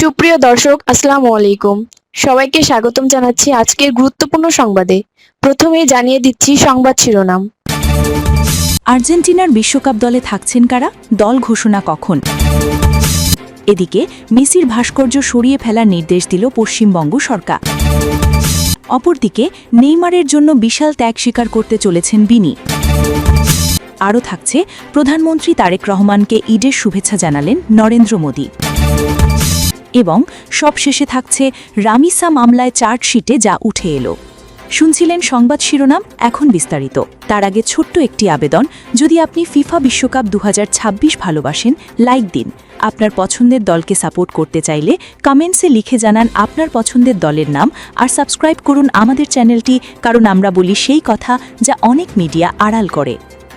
সুপ্রিয় দর্শক, আসসালামু আলাইকুম। সবাইকে স্বাগতম জানাচ্ছি আজকের গুরুত্বপূর্ণ সংবাদে। প্রথমেই জানিয়ে দিচ্ছি সংবাদ শিরোনাম। আর্জেন্টিনার বিশ্বকাপ দলে থাকছেন কারা? দল ঘোষণা কখন? এদিকে মেসির ভাস্কর্য সরিয়ে ফেলার নির্দেশ দিল পশ্চিমবঙ্গ সরকার। অপরদিকে নেইমারের জন্য বিশাল ত্যাগ স্বীকার করতে চলেছেন বিনি। আরও থাকছে, প্রধানমন্ত্রী তারেক রহমানকে ঈদের শুভেচ্ছা জানালেন নরেন্দ্র মোদী। এবং সবশেষে থাকছে রামিসা মামলায় চার্জশিটে যা উঠে এলো। শুনছিলেন সংবাদ শিরোনাম, এখন বিস্তারিত। তার আগে ছোট্ট একটি আবেদন, যদি আপনি ফিফা বিশ্বকাপ 2026 ভালোবাসেন, লাইক দিন। আপনার পছন্দের দলকে সাপোর্ট করতে চাইলে কমেন্টসে লিখে জানান আপনার পছন্দের দলের নাম, আর সাবস্ক্রাইব করুন আমাদের চ্যানেলটি, কারণ আমরা বলি সেই কথা যা অনেক মিডিয়া আড়াল করে।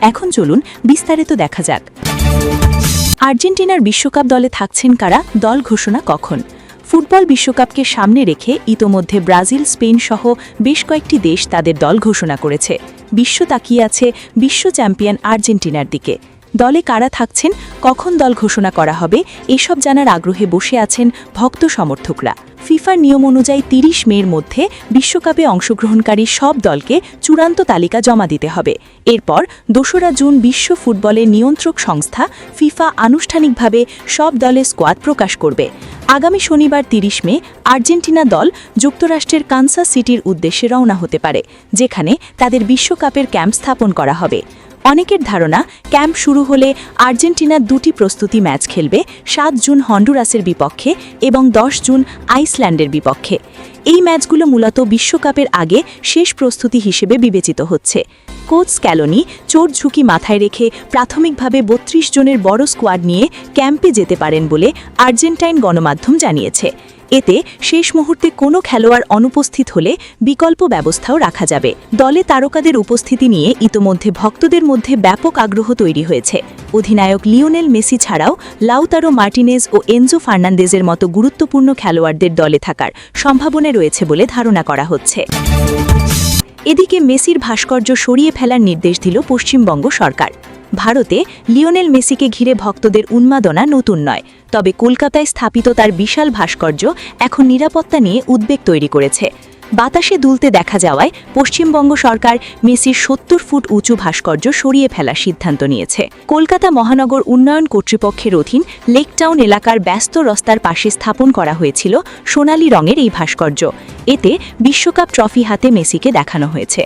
এখন চলুন বিস্তারিত দেখা যাক। আর্জেন্টিনার বিশ্বকাপ দলে থাকছেন কারা? দল ঘোষণা কখন? ফুটবল বিশ্বকাপকে সামনে রেখে ইতোমধ্যে ব্রাজিল, স্পেন সহ বেশ কয়েকটি দেশ তাদের দল ঘোষণা করেছে। বিশ্ব তাকিয়ে আছে বিশ্ব চ্যাম্পিয়ন আর্জেন্টিনার দিকে। দলে কারা থাকছেন, কখন দল ঘোষণা করা হবে, এসব জানার আগ্রহে বসে আছেন ভক্ত সমর্থকরা। ফিফার নিয়ম অনুযায়ী 30 মের মধ্যে বিশ্বকাপে অংশগ্রহণকারী সব দলকে চূড়ান্ত তালিকা জমা দিতে হবে। এরপর 2রা জুন বিশ্ব ফুটবলের নিয়ন্ত্রক সংস্থা ফিফা আনুষ্ঠানিকভাবে সব দলের স্কোয়াড প্রকাশ করবে। আগামী শনিবার 30 মে আর্জেন্টিনা দল যুক্তরাষ্ট্রের কানসাস সিটির উদ্দেশ্যে রওনা হতে পারে, যেখানে তাদের বিশ্বকাপের ক্যাম্প স্থাপন করা হবে। অনেকের ধারণা, ক্যাম্প শুরু হলে আর্জেন্টিনা 2টি প্রস্তুতি ম্যাচ খেলবে, 7 জুন হন্ডুরাসের বিপক্ষে এবং 10 জুন আইসল্যান্ডের বিপক্ষে। এই ম্যাচগুলো মূলত বিশ্বকাপের আগে শেষ প্রস্তুতি হিসেবে বিবেচিত হচ্ছে। কোচ স্ক্যালোনি চোট ঝুঁকি মাথায় রেখে প্রাথমিকভাবে 32 জনের বড় স্কোয়াড নিয়ে ক্যাম্পে যেতে পারেন বলে আর্জেন্টাইন গণমাধ্যম জানিয়েছে। এতে শেষ মুহূর্তে কোনো খেলোয়াড় অনুপস্থিত হলে বিকল্প ব্যবস্থাও রাখা যাবে। দলে তারকাদের উপস্থিতি নিয়ে ইতোমধ্যে ভক্তদের মধ্যে ব্যাপক আগ্রহ তৈরি হয়েছে। অধিনায়ক লিওনেল মেসি ছাড়াও লাউতারো মার্টিনেজ ও এনজো ফার্নান্দেজের মতো গুরুত্বপূর্ণ খেলোয়াড়দের দলে থাকার সম্ভাবনা রয়েছে বলে ধারণা করা হচ্ছে। এদিকে মেসির ভাস্কর্য সরিয়ে ফেলার নির্দেশ দিল পশ্চিমবঙ্গ সরকার। ভারতে লিওনেল মেসিকে ঘিরে ভক্তদের উন্মাদনা নতুন নয়, তবে কলকাতায় স্থাপিত তার বিশাল ভাস্কর্য এখন নিরাপত্তা নিয়ে উদ্বেগ তৈরি করেছে। বাতাসে দুলতে দেখা যাওয়ায় পশ্চিমবঙ্গ সরকার মেসির 70 ফুট উঁচু ভাস্কর্য সরিয়ে ফেলার সিদ্ধান্ত নিয়েছে। কলকাতা মহানগর উন্নয়ন কর্তৃপক্ষের অধীন লেকটাউন এলাকার ব্যস্ত রাস্তার পাশে স্থাপন করা হয়েছিল সোনালী রঙের এই ভাস্কর্য। এতে বিশ্বকাপ ট্রফি হাতে মেসিকে দেখানো হয়েছে।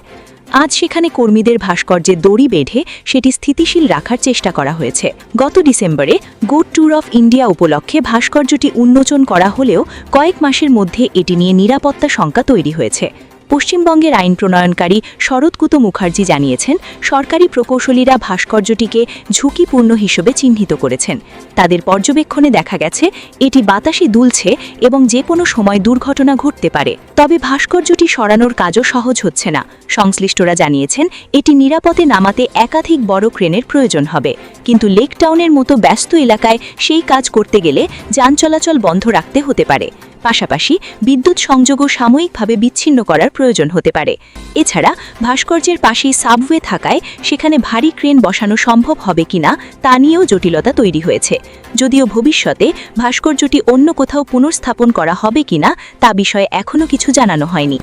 আজ সেখানে কর্মীদের ভাস্কর্যে দড়ি বেঁধে সেটি স্থিতিশীল রাখার চেষ্টা করা হয়েছে। গত ডিসেম্বরে গোট ট্যুর অফ ইন্ডিয়া উপলক্ষে ভাস্কর্যটি উন্মোচন করা হলেও কয়েক মাসের মধ্যে এটি নিয়ে নিরাপত্তা শঙ্কা তৈরি হয়েছে। পশ্চিমবঙ্গের আইন প্রণয়নকারী শরৎকুতো মুখার্জি জানিয়েছেন, সরকারি প্রকৌশলীরা ভাস্কর্যটিকে ঝুঁকিপূর্ণ হিসেবে চিহ্নিত করেছেন। তাদের পর্যবেক্ষণে দেখা গেছে এটি বাতাসে দুলছে এবং যে কোনো সময় দুর্ঘটনা ঘটতে পারে। তবে ভাস্কর্যটি সরানোর কাজও সহজ হচ্ছে না। সংশ্লিষ্টরা জানিয়েছেন এটি নিরাপদে নামাতে একাধিক বড় ক্রেনের প্রয়োজন হবে, কিন্তু লেকটাউনের মতো ব্যস্ত এলাকায় সেই কাজ করতে গেলে যান চলাচল বন্ধ রাখতে হতে পারে। পাশাপাশি বিদ্যুৎ সংযোগও সাময়িকভাবে বিচ্ছিন্ন করার প্রয়োজন হতে পারে। এছাড়া ভাস্কর্যের পাশেই সাবওয়ে থাকায় সেখানে ভারী ক্রেন বসানো সম্ভব হবে কিনা তা নিয়েও জটিলতা তৈরি হয়েছে। যদিও ভবিষ্যতে ভাস্কর্যটি অন্য কোথাও পুনর্স্থাপন করা হবে কিনা তা বিষয়ে এখনও কিছু জানানো হয়নি।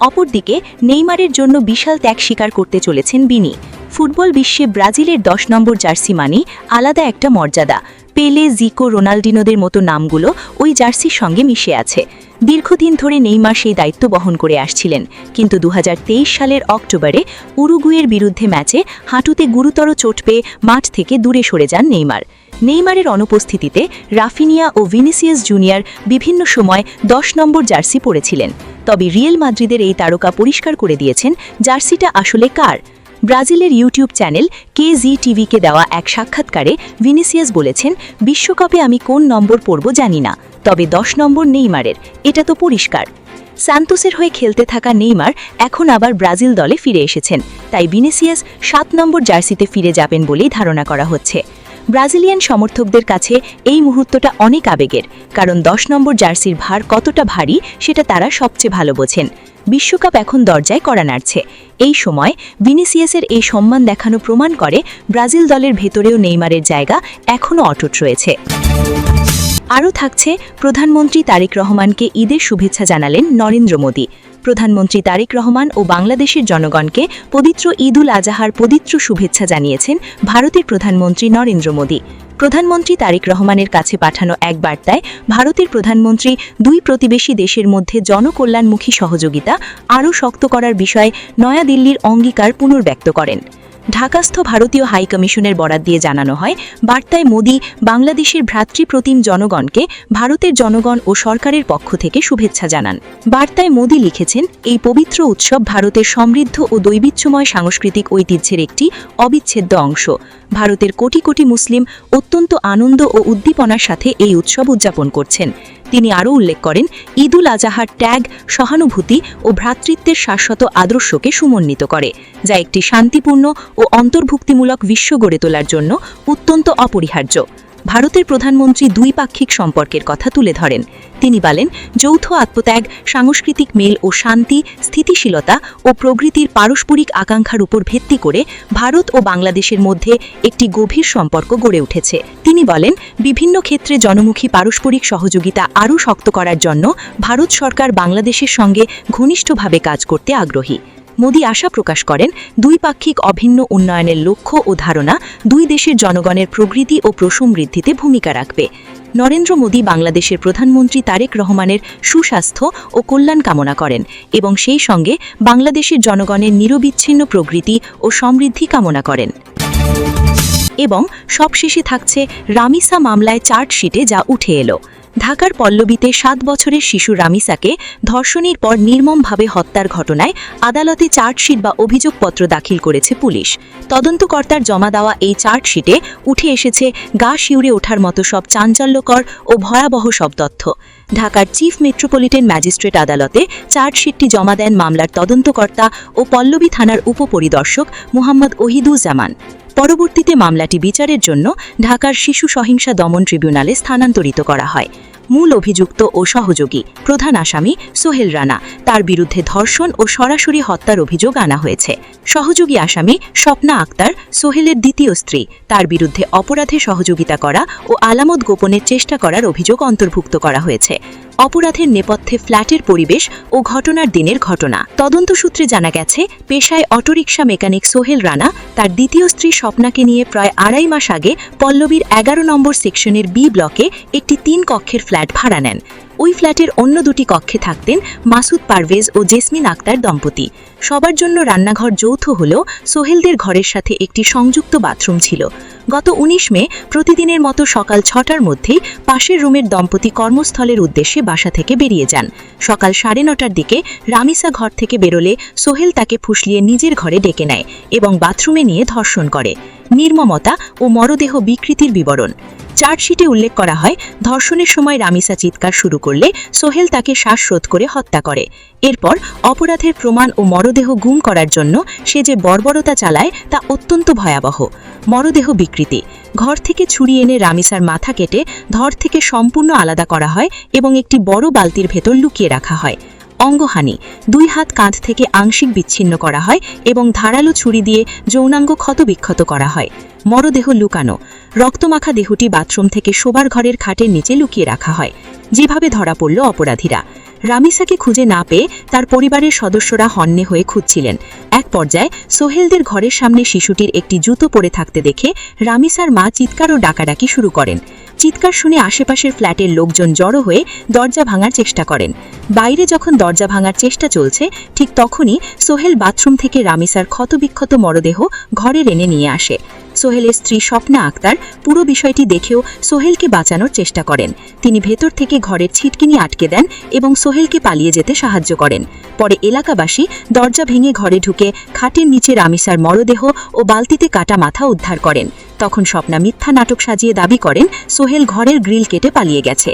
অপরদিকে নেইমারের জন্য বিশাল ত্যাগ স্বীকার করতে চলেছেন বিনি। ফুটবল বিশ্বে ব্রাজিলের 10 নম্বর জার্সি মানি আলাদা একটা মর্যাদা। পেলে, জিকো, রোনাল্ডিনোদের মতো নামগুলো ওই জার্সির সঙ্গে মিশে আছে। দীর্ঘদিন ধরে নেইমার সেই দায়িত্ব বহন করে আসছিলেন, কিন্তু 2023 সালের অক্টোবরে উরুগুয়ের বিরুদ্ধে ম্যাচে হাঁটুতে গুরুতর চোট পেয়ে মাঠ থেকে দূরে সরে যান নেইমার। নেইমারের অনুপস্থিতিতে রাফিনিয়া ও ভিনিসিয়াস জুনিয়র বিভিন্ন সময় 10 নম্বর জার্সি পরেছিলেন। তবে রিয়েল মাদ্রিদের এই তারকা পরিষ্কার করে দিয়েছেন জার্সিটা আসলে কার। ব্রাজিলের ইউটিউব চ্যানেল KZTVকে দেওয়া এক সাক্ষাৎকারে ভিনিসিয়াস বলেছেন, বিশ্বকাপে আমি কোন নম্বর পরব জানি না, তবে 10 নম্বর নেইমারের, এটা তো পরিষ্কার। সান্তোসের হয়ে খেলতে থাকা নেইমার এখন আবার ব্রাজিল দলে ফিরে এসেছেন, তাই ভিনিসিয়াস 7 নম্বর জার্সিতে ফিরে যাবেন বলেই ধারণা করা হচ্ছে। ব্রাজিলিয়ান সমর্থকদের কাছে এই মুহূর্তটা অনেক আবেগের, কারণ 10 নম্বর জার্সির ভার কতটা ভারী সেটা তারা সবচেয়ে ভালো বোঝেন। বিশ্বকাপ এখন দরজায় কড়া নাড়ছে। এই সময় ভিনিসিয়াসের এই সম্মান দেখানো প্রমাণ করে ব্রাজিল দলের ভেতরেও নেইমারের জায়গা এখনও অটুট রয়েছে। আরও থাকছে, প্রধানমন্ত্রী তারেক রহমানকে ঈদের শুভেচ্ছা জানালেন নরেন্দ্র মোদী। প্রধানমন্ত্রী তারেক রহমান ও বাংলাদেশের জনগণকে পবিত্র ঈদ উল আজহার পবিত্র শুভেচ্ছা জানিয়েছেন ভারতের প্রধানমন্ত্রী নরেন্দ্র মোদী। প্রধানমন্ত্রী তারেক রহমানের কাছে পাঠানো এক বার্তায় ভারতের প্রধানমন্ত্রী দুই প্রতিবেশী দেশের মধ্যে জনকল্যাণমুখী সহযোগিতা আরও শক্ত করার বিষয়ে নয়াদিল্লির অঙ্গীকার পুনর্ব্যক্ত করেন। ঢাকাস্থ ভারতীয় হাইকমিশনের বরাত দিয়ে জানানো হয়, বার্তায় মোদী বাংলাদেশের ভ্রাতৃপ্রতিম জনগণকে ভারতের জনগণ ও সরকারের পক্ষ থেকে শুভেচ্ছা জানান। বার্তায় মোদী লিখেছেন, এই পবিত্র উৎসব ভারতের সমৃদ্ধ ও দৈবিত্যময় সাংস্কৃতিক ঐতিহ্যের একটি অবিচ্ছেদ্য অংশ। ভারতের কোটি কোটি মুসলিম অত্যন্ত আনন্দ ও উদ্দীপনার সাথে এই উৎসব উদযাপন করছেন। তিনি আরও উল্লেখ করেন, ঈদ উল আজহার ট্যাগ সহানুভূতি ও ভ্রাতৃত্বের শাশ্বত আদর্শকে সমন্বিত করে, যা একটি শান্তিপূর্ণ ও অন্তর্ভুক্তিমূলক বিশ্ব গড়ে তোলার জন্য অত্যন্ত অপরিহার্য। ভারতের প্রধানমন্ত্রী দ্বিপাক্ষিক সম্পর্কের কথা তুলে ধরেন। তিনি বলেন, যৌথ আত্মত্যাগ, সাংস্কৃতিক মেল ও শান্তি, স্থিতিশীলতা ও প্রগতির পারস্পরিক আকাঙ্ক্ষার উপর ভিত্তি করে ভারত ও বাংলাদেশের মধ্যে একটি গভীর সম্পর্ক গড়ে উঠেছে। তিনি বলেন, বিভিন্ন ক্ষেত্রে জনমুখী পারস্পরিক সহযোগিতা আরও শক্ত করার জন্য ভারত সরকার বাংলাদেশের সঙ্গে ঘনিষ্ঠভাবে কাজ করতে আগ্রহী। মোদী আশা প্রকাশ করেন, দ্বিপাক্ষিক অভিন্ন উন্নয়নের লক্ষ্য ও ধারণা দুই দেশের জনগণের প্রগতি ও প্রসমৃদ্ধিতে ভূমিকা রাখবে। নরেন্দ্র মোদী বাংলাদেশের প্রধানমন্ত্রী তারেক রহমানের সুস্বাস্থ্য ও কল্যাণ কামনা করেন এবং সেই সঙ্গে বাংলাদেশের জনগণের নিরবিচ্ছিন্ন প্রগতি ও সমৃদ্ধি কামনা করেন। এবং সবশেষে থাকছে রামিসা মামলায় চার্জশিটে যা উঠে এলো। ঢাকার পল্লবীতে 7 বছরের শিশু রামিসাকে ধর্ষণের পর নির্মমভাবে হত্যার ঘটনায় আদালতে চার্জশিট বা অভিযোগপত্র দাখিল করেছে পুলিশ। তদন্তকর্তার জমা দেওয়া এই চার্জশিটে উঠে এসেছে গা শিউরে ওঠার মতো সব চাঞ্চল্যকর ও ভয়াবহ সব তথ্য। ঢাকার চিফ মেট্রোপলিটন ম্যাজিস্ট্রেট আদালতে চার্জশিটটি জমা দেন মামলার তদন্তকর্তা ও পল্লবী থানার উপপরিদর্শক মোহাম্মদ ওহিদুজ্জামান। পরবর্তীতে মামলাটি বিচারের জন্য ঢাকার শিশু সহিংসা দমন ট্রিব্যুনালে স্থানান্তরিত করা হয়। মূল অভিযুক্ত ও সহযোগী প্রধান আসামি সোহেল রানা, তার বিরুদ্ধে ধর্ষণ ও সরাসরি হত্যার অভিযোগ আনা হয়েছে। সহযোগী আসামি স্বপ্না আক্তার, সোহেলের দ্বিতীয় স্ত্রী, তার বিরুদ্ধে অপরাধে সহযোগিতা করা ও আলামত গোপনের চেষ্টা করার অভিযোগ অন্তর্ভুক্ত করা হয়েছে। অপরাধের নেপথ্যে ফ্ল্যাটের পরিবেশ ও ঘটনার দিনের ঘটনা। তদন্ত সূত্রে জানা গেছে, পেশায় অটোরিকশা মেকানিক সোহেল রানা তার দ্বিতীয় স্ত্রী স্বপ্নাকে নিয়ে প্রায় 2.5 মাস আগে পল্লবীর 11 নম্বর সেকশনের বি ব্লকে একটি 3 কক্ষের ফ্ল্যাট ভাড়া নেন। ওই ফ্ল্যাটের অন্য 2টি কক্ষে থাকতেন মাসুদ পারভেজ ও জেসমিন আক্তার দম্পতি। সবার জন্য রান্নাঘর যৌথ হলেও সোহেলদের ঘরের সাথে একটি সংযুক্ত বাথরুম ছিল। গত 19 মে প্রতিদিনের মতো সকাল 6টার মধ্যেই পাশের রুমের দম্পতি কর্মস্থলের উদ্দেশ্যে বাসা থেকে বেরিয়ে যান। সকাল 9:30টার দিকে রামিসা ঘর থেকে বেরোলে সোহেল তাকে ফুসলিয়ে নিজের ঘরে ডেকে নেয় এবং বাথরুমে নিয়ে ধর্ষণ করে। নির্মমতা ও মরদেহ বিকৃতির বিবরণ। চার্জশিটে উল্লেখ করা হয়, ধর্ষণের সময় রামিসা চিৎকার শুরু করলে সোহেল তাকে শ্বাসরোধ করে হত্যা করে। এরপর অপরাধের প্রমাণ ও মরদেহ গুম করার জন্য সে যে বর্বরতা চালায় তা অত্যন্ত ভয়াবহ। মরদেহ বিকৃতি। ঘর থেকে ছুরি এনে রামিসার মাথা কেটে ধর থেকে সম্পূর্ণ আলাদা করা হয় এবং একটি বড় বালতির ভেতর লুকিয়ে রাখা হয়। অঙ্গহানি। 2 হাত কাঁধ থেকে আংশিক বিচ্ছিন্ন করা হয় এবং ধারালো ছুরি দিয়ে যৌনাঙ্গ ক্ষতবিক্ষত করা হয়। মরদেহ লুকানো। রক্তমাখা দেহটি বাথরুম থেকে শোবার ঘরের খাটের নিচে লুকিয়ে রাখা হয়। যেভাবে ধরা পড়ল অপরাধীরা। রামিসাকে খুঁজে না পেয়ে তার পরিবারের সদস্যরা হন্যে হয়ে খুঁজছিলেন। এক পর্যায়ে সোহেলদের ঘরের সামনে শিশুটির একটি জুতো পরে থাকতে দেখে রামিসার মা চিৎকার ও ডাকাডাকি শুরু করেন। চিৎকার শুনে আশেপাশের ফ্ল্যাটের লোকজন জড়ো হয়ে দরজা ভাঙার চেষ্টা করেন। বাইরে যখন দরজা ভাঙার চেষ্টা চলছে, ঠিক তখনই সোহেল বাথরুম থেকে রামিসার ক্ষতবিক্ষত মরদেহ ঘরে এনে নিয়ে আসে। সোহেলের স্ত্রী স্বপ্না আক্তার পুরো বিষয়টি দেখেও সোহেলকে বাঁচানোর চেষ্টা করেন। তিনি ভেতর থেকে ঘরের ছিটকিনি আটকে দেন এবং সোহেলকে পালিয়ে যেতে সাহায্য করেন। পরে এলাকাবাসী দরজা ভেঙে ঘরে ঢুকে খাটের নিচে রামিসার মরদেহ ও বালতিতে কাটা মাথা উদ্ধার করেন। তখন স্বপ্না মিথ্যা নাটক সাজিয়ে দাবি করেন সোহেল ঘরের গ্রিল কেটে পালিয়ে গেছে।